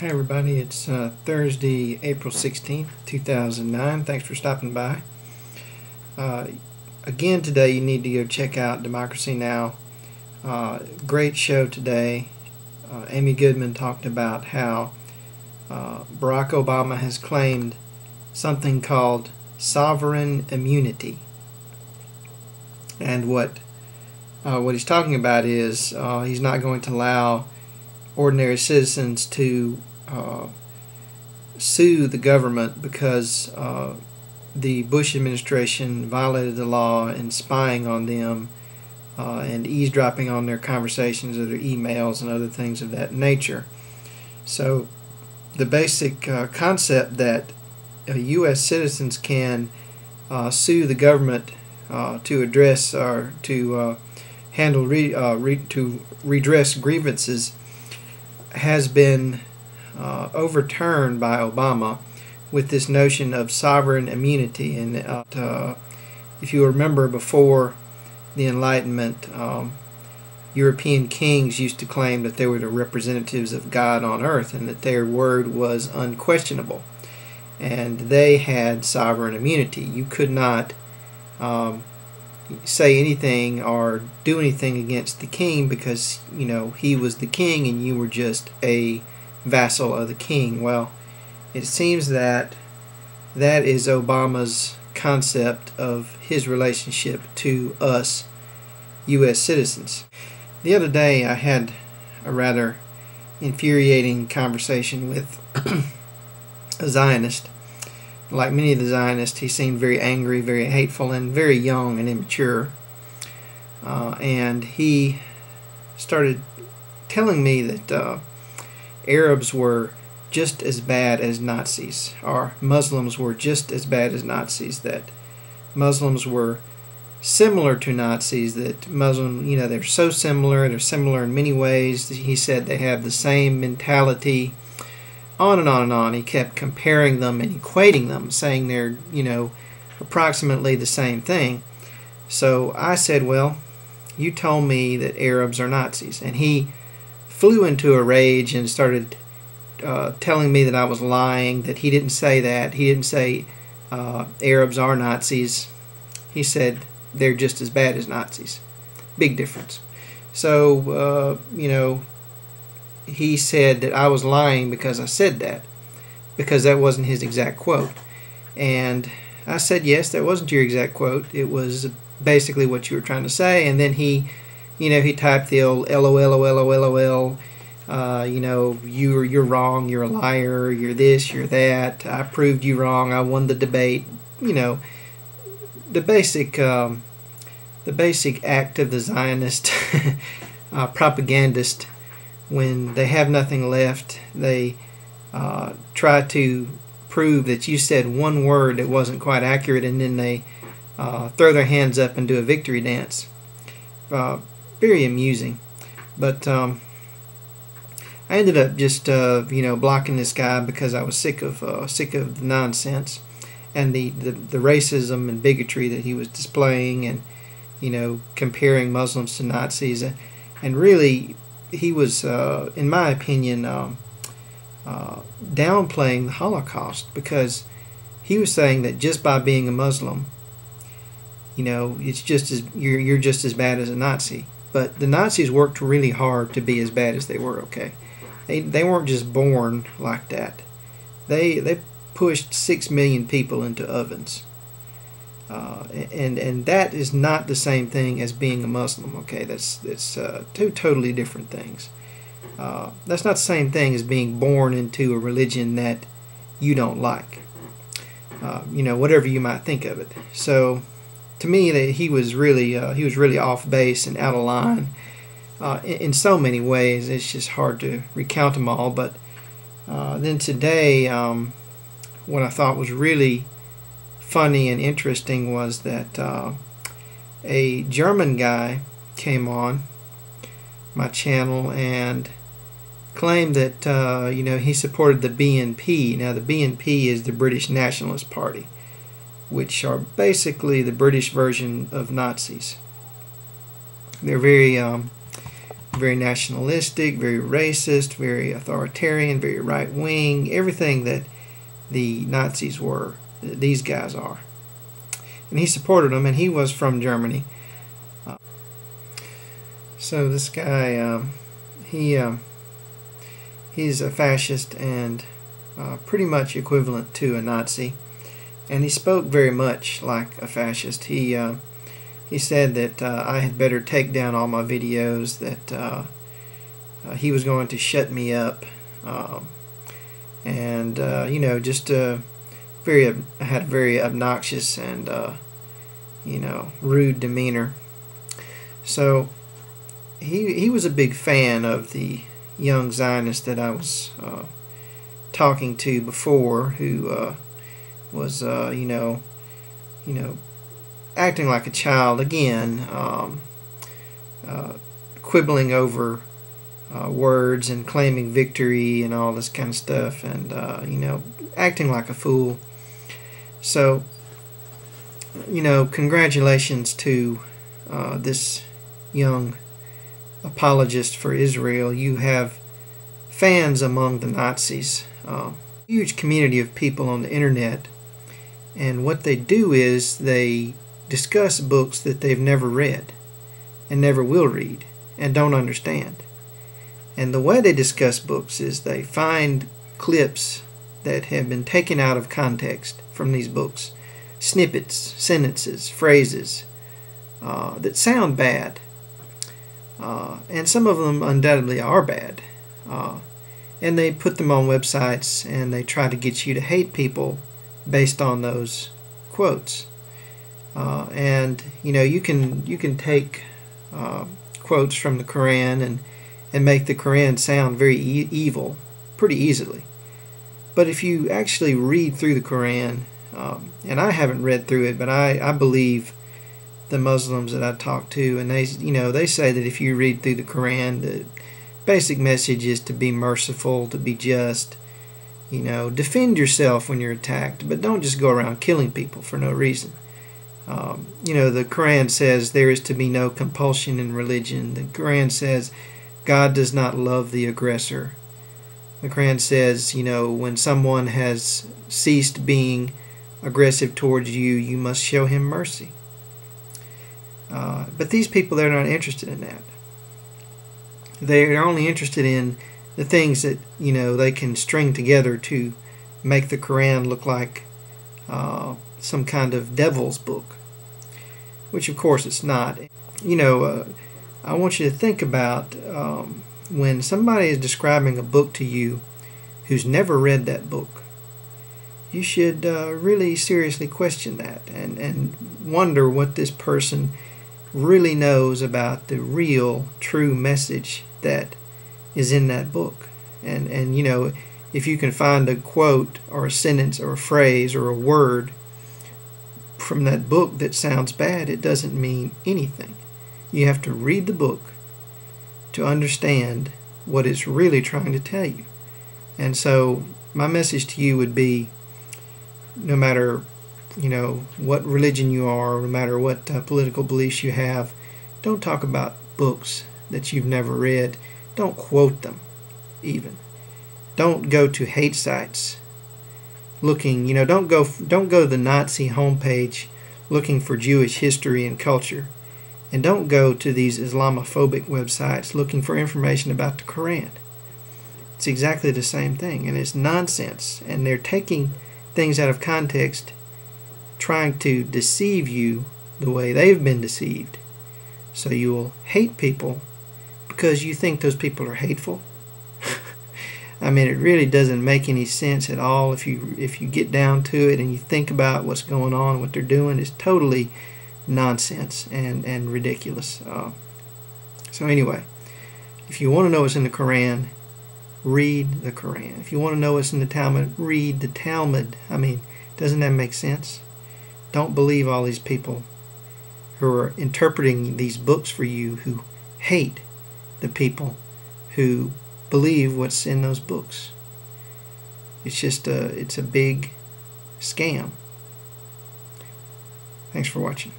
Hey everybody, it's Thursday, April 16th, 2009. Thanks for stopping by. Again today you need to go check out Democracy Now! Great show today. Amy Goodman talked about how Barack Obama has claimed something called sovereign immunity. And what he's talking about is he's not going to allow ordinary citizens to sue the government because the Bush administration violated the law in spying on them and eavesdropping on their conversations or their emails and other things of that nature. So the basic concept that U.S. citizens can sue the government to address or to handle to redress grievances has been overturned by Obama with this notion of sovereign immunity. And if you remember, before the Enlightenment, European kings used to claim that they were the representatives of God on earth and that their word was unquestionable, and they had sovereign immunity. You could not say anything or do anything against the king because, you know, he was the king and you were just a vassal of the king. Well, it seems that that is Obama's concept of his relationship to us U.S. citizens. The other day I had a rather infuriating conversation with a Zionist. Like many of the Zionists, he seemed very angry, very hateful, and very young and immature. And he started telling me that Arabs were just as bad as Nazis, or Muslims were just as bad as Nazis, that Muslims were similar to Nazis, that they're so similar, they're similar in many ways. He said they have the same mentality. On and on and on. He kept comparing them and equating them, saying they're, approximately the same thing. So I said, well, you told me that Arabs are Nazis. And he flew into a rage and started telling me that I was lying, that he didn't say that. He didn't say Arabs are Nazis. He said they're just as bad as Nazis. Big difference. So, he said that I was lying because I said that, because that wasn't his exact quote. And I said, yes, that wasn't your exact quote. It was basically what you were trying to say. And then he typed the old LOL, you're wrong, you're a liar, you're this, you're that, I proved you wrong, I won the debate. The basic act of the Zionist propagandist. When they have nothing left, they try to prove that you said one word that wasn't quite accurate, and then they throw their hands up and do a victory dance. Very amusing. But I ended up just blocking this guy because I was sick of the nonsense and the racism and bigotry that he was displaying, and comparing Muslims to Nazis, and really. He was, in my opinion, downplaying the Holocaust, because he was saying that just by being a Muslim, it's just as you're just as bad as a Nazi. But the Nazis worked really hard to be as bad as they were. Okay, they weren't just born like that. They pushed 6 million people into ovens. And that is not the same thing as being a Muslim. Okay, that's two totally different things. That's not the same thing as being born into a religion that you don't like. Whatever you might think of it. So, to me, that he was really off base and out of line in so many ways. It's just hard to recount them all. But then today, what I thought was really funny and interesting was that a German guy came on my channel and claimed that he supported the BNP. Now the BNP is the British Nationalist Party, which are basically the British version of Nazis. They're very very nationalistic, very racist, very authoritarian, very right-wing, everything that the Nazis were, these guys are. And he supported them, and he was from Germany. So this guy, he's a fascist and pretty much equivalent to a Nazi. And he spoke very much like a fascist. He said that I had better take down all my videos, that he was going to shut me up, and you know, just had very obnoxious and you know, rude demeanor. So he was a big fan of the young Zionist that I was talking to before, who was you know, acting like a child again, quibbling over words and claiming victory and all this kind of stuff, and you know, acting like a fool. So, you know, congratulations to this young apologist for Israel. You have fans among the Nazis. Huge community of people on the internet, and what they do is they discuss books that they've never read and never will read and don't understand. And the way they discuss books is they find clips that have been taken out of context from these books, snippets, sentences, phrases that sound bad, and some of them undoubtedly are bad, and they put them on websites, and they try to get you to hate people based on those quotes. And you know, you can take quotes from the Quran and make the Quran sound very evil pretty easily. But if you actually read through the Quran, and I haven't read through it, but I believe the Muslims that I talk to, and they say that if you read through the Quran, the basic message is to be merciful, to be just, you know, defend yourself when you're attacked, but don't just go around killing people for no reason. You know, the Quran says there is to be no compulsion in religion. The Quran says God does not love the aggressor. The Quran says, you know, when someone has ceased being aggressive towards you, you must show him mercy. But these people, they're not interested in that. They're only interested in the things that, you know, they can string together to make the Quran look like some kind of devil's book, which of course it's not. You know, I want you to think about when somebody is describing a book to you who's never read that book. You should really seriously question that and wonder what this person really knows about the real, true message that is in that book. And you know, if you can find a quote or a sentence or a phrase or a word from that book that sounds bad, it doesn't mean anything. You have to read the book to understand what it's really trying to tell you. And so my message to you would be, no matter, you know, what religion you are, no matter what political beliefs you have, don't talk about books that you've never read. Don't quote them even. Don't go to hate sites looking, you know, don't go to the Nazi homepage looking for Jewish history and culture. And don't go to these Islamophobic websites looking for information about the Quran. It's exactly the same thing, and it's nonsense. And they're taking things out of context, trying to deceive you the way they've been deceived. So you will hate people because you think those people are hateful. I mean, it really doesn't make any sense at all if you get down to it and you think about what's going on, what they're doing is totally nonsense and ridiculous. So anyway, if you want to know what's in the Quran, read the Quran. If you want to know what's in the Talmud, read the Talmud. I mean, doesn't that make sense? Don't believe all these people who are interpreting these books for you, who hate the people who believe what's in those books. It's just it's a big scam. Thanks for watching.